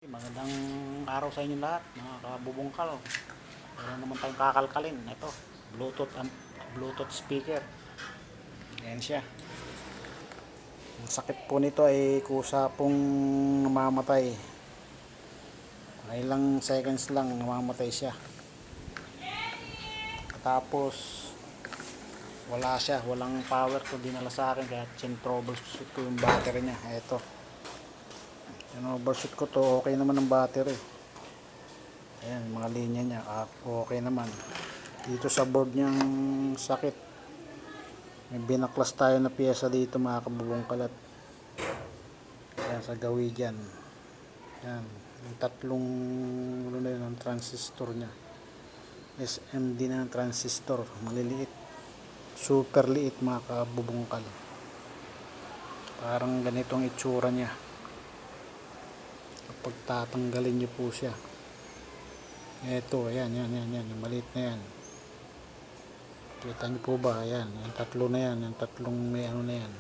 Magandang araw sa inyo lahat, mga kabubungkal. Meron naman tayong kakalkalin. Ito, Bluetooth speaker. Ayan siya. Ang sakit po nito ay kusa pong namamatay. Ilang seconds lang namamatay siya. Tapos wala siya, walang power ko dinala sa akin kaya troubleshoot ko yung battery niya. Ito. Overshoot ko to, okay naman ang battery. Ayan, mga linya niya, okay naman. Dito sa board niyang sakit. May binaklas tayo na piyesa dito, mga kabubungkalat. Ayan, sa gawi dyan. Ayan, yung tatlong ano na yun, ang transistor niya. SMD na ang transistor, maliliit. Super liit, mga kabubungkal. Parang ganitong itsura niya. Kapag tatanggalin niyo po siya, eto, ayan, yung maliit na yan, kita niyo po ba, ayan, yung tatlo na yan, yung tatlong may ano na yan,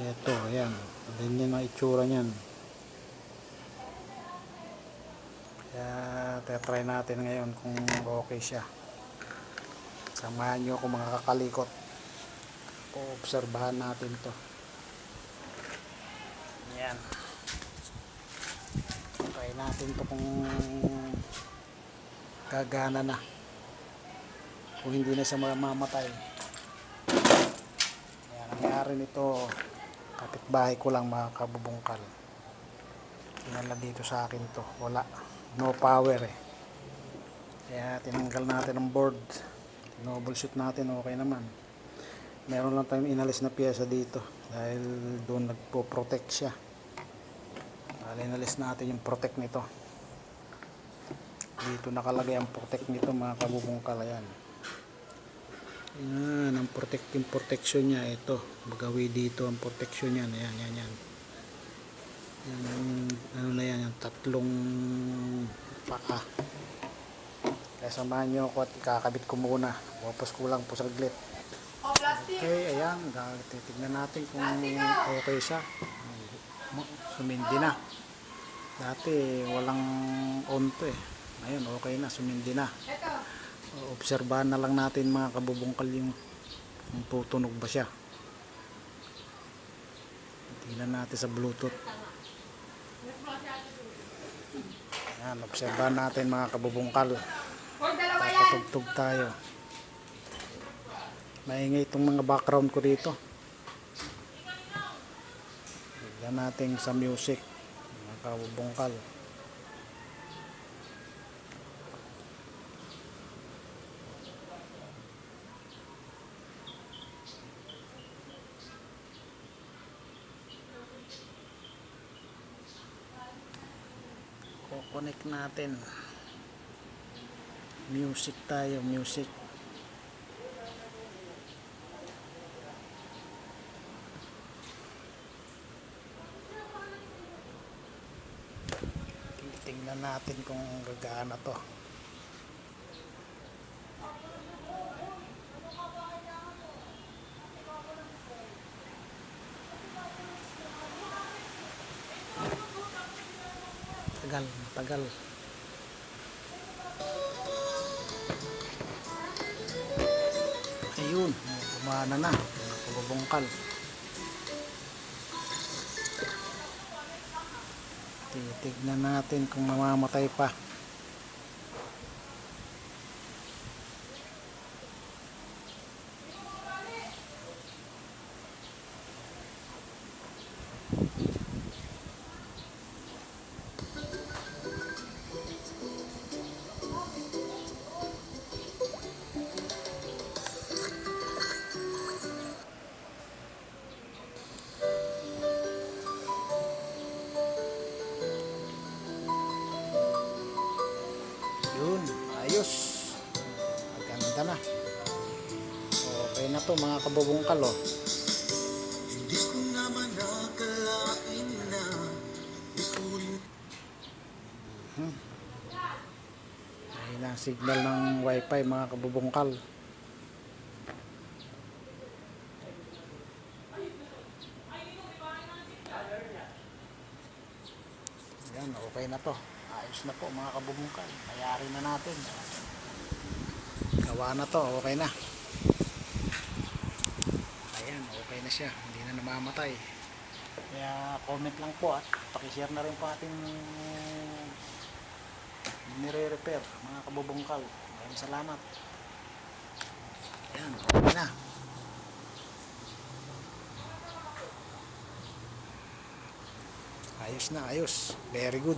eto, ayan, ganyan ang itsura niyan. Kaya try natin ngayon kung okay siya. Samahan niyo ako, mga kakalikot, obserbahan natin to. Ayan, try natin to kung gagana na, kung hindi na siya mamamatay. Ayan, nangyari nito, kapitbahay ko lang, mga kabubungkal. Tinala dito sa akin to, wala, no power eh. Kaya tinanggal natin ang board, troubleshoot natin, okay naman. Meron lang tayong inalis na piyesa dito dahil doon nagpo-protect siya. Inalis natin yung protect nito. Dito nakalagay ang protect nito, mga kabubungkal. Ayan, yan ang yung protection niya. Ito, magawi dito ang protection niya. Ayan, yan. Ano na yan, yung tatlong paka. Kaya samahan nyo ako at ikakabit ko muna. Wapos ko lang po saglit. Okay, ayan, titignan natin kung okay siya. Sumindi na. Dati walang on to eh. Ngayon okay na, sumindi na. Obserbahan na lang natin, mga kabubungkal, yung kung tutunog ba siya. Tingnan natin sa Bluetooth. Ayan, obserbahan natin, mga kabubungkal. Tatutugtog tayo. Maingay itong mga background ko dito. Tignan natin sa music, mga kabubungkal. Connect natin. Music tayo, music. Tingnan natin kung gagana to. Tagal. Ayun, gumana na, mga kabubungkal. Titignan natin kung mamamatay pa. Yun, ayos. Maganda na. Okay na to, mga kabubungkal, oh. Hindi ko naman nakalain na isulit. Ayun ang signal ng wifi, mga kabubungkal. Yan, okay na to. Ayos na po mga kabubungkal. Mayari na natin. Gawa na to, okay na. Ayan, okay na siya. Hindi na namamatay. Kaya comment lang po at pakishare na rin po ating nire-repair mga kabubungkal. Maraming salamat. Ayan, okay na. Ayos na, ayos. Very good.